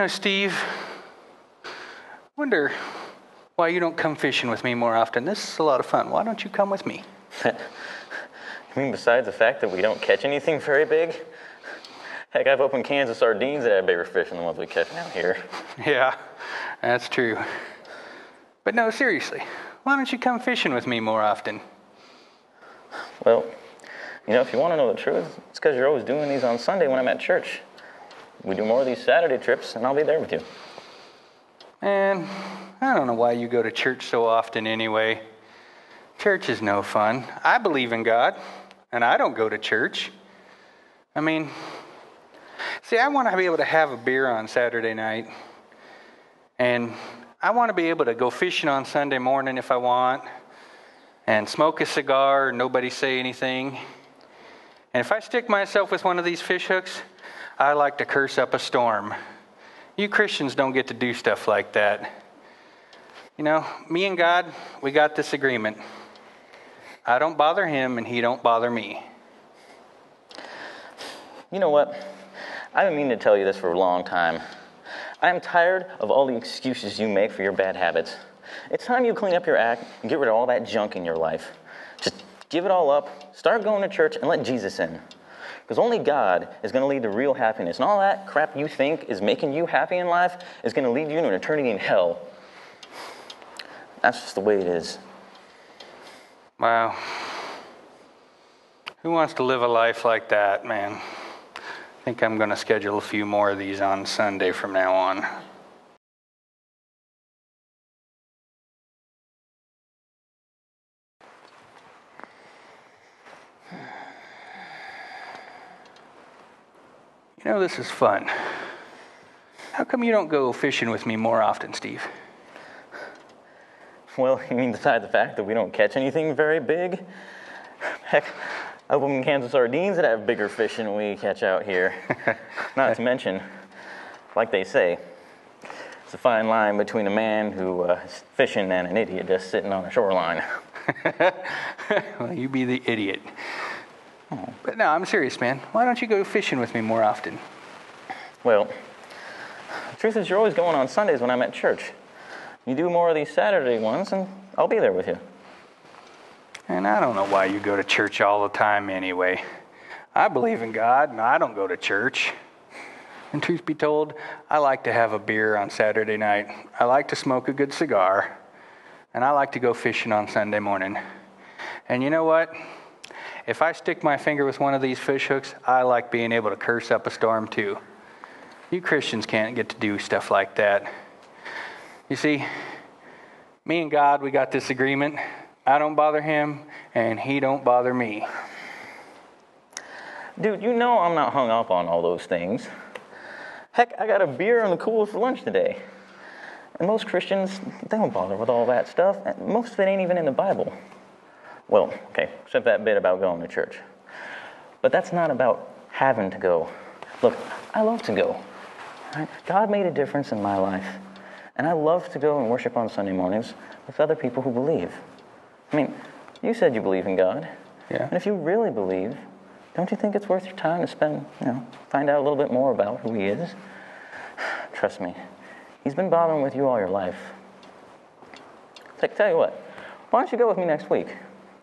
Steve, wonder why you don't come fishing with me more often. This is a lot of fun. Why don't you come with me? You mean besides the fact that we don't catch anything very big? Heck, I've opened cans of sardines that have bigger fish than the ones we catch out here. Yeah, that's true. But no, seriously, why don't you come fishing with me more often? Well, if you want to know the truth, it's because you're always doing these on Sunday when I'm at church. We do more of these Saturday trips, and I'll be there with you. Man, I don't know why you go to church so often anyway. Church is no fun. I believe in God, and I don't go to church. I want to be able to have a beer on Saturday night, and I want to be able to go fishing on Sunday morning if I want, and smoke a cigar and nobody say anything. And if I stick myself with one of these fish hooks, I like to curse up a storm. You Christians don't get to do stuff like that. Me and God, we got this agreement. I don't bother him and he don't bother me. You know what? I've been meaning to tell you this for a long time. I'm tired of all the excuses you make for your bad habits. It's time you clean up your act and get rid of all that junk in your life. Just give it all up, start going to church, and let Jesus in. Because only God is going to lead to real happiness. And all that crap you think is making you happy in life is going to lead you to an eternity in hell. That's just the way it is. Wow. Who wants to live a life like that, man? I think I'm going to schedule a few more of these on Sunday from now on. This is fun. How come you don't go fishing with me more often, Steve? Well, you mean besides the fact that we don't catch anything very big? Heck, I open cans of sardines that have bigger fish than we catch out here. Not to mention, like they say, it's a fine line between a man who is fishing and an idiot just sitting on a shoreline. Well, you be the idiot. But no, I'm serious, man. Why don't you go fishing with me more often? Well, the truth is you're always going on Sundays when I'm at church. You do more of these Saturday ones, and I'll be there with you. And I don't know why you go to church all the time anyway. I believe in God, and I don't go to church. And truth be told, I like to have a beer on Saturday night. I like to smoke a good cigar. And I like to go fishing on Sunday morning. And you know what? If I stick my finger with one of these fish hooks, I like being able to curse up a storm too. You Christians can't get to do stuff like that. You see, me and God, we got this agreement. I don't bother him, and he don't bother me. Dude, I'm not hung up on all those things. Heck, I got a beer on the cooler for lunch today. And most Christians, they don't bother with all that stuff. And most of it ain't even in the Bible. Well, okay, except that bit about going to church. But that's not about having to go. Look, I love to go. Right? God made a difference in my life. And I love to go and worship on Sunday mornings with other people who believe. You said you believe in God. Yeah. And if you really believe, don't you think it's worth your time to spend, find out a little bit more about who he is? Trust me, he's been bothering with you all your life. Tell you what, why don't you go with me next week?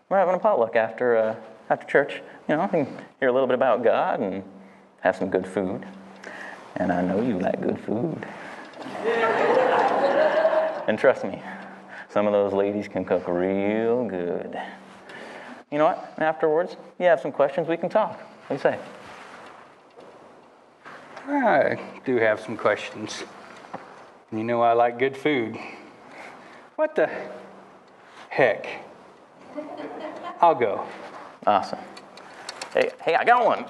We're having a potluck after church. I can hear a little bit about God and have some good food. And I know you like good food. And trust me, some of those ladies can cook real good. You know what? Afterwards, you have some questions, we can talk. What do you say? I do have some questions. I like good food. What the heck? I'll go. Awesome. Hey, I got one.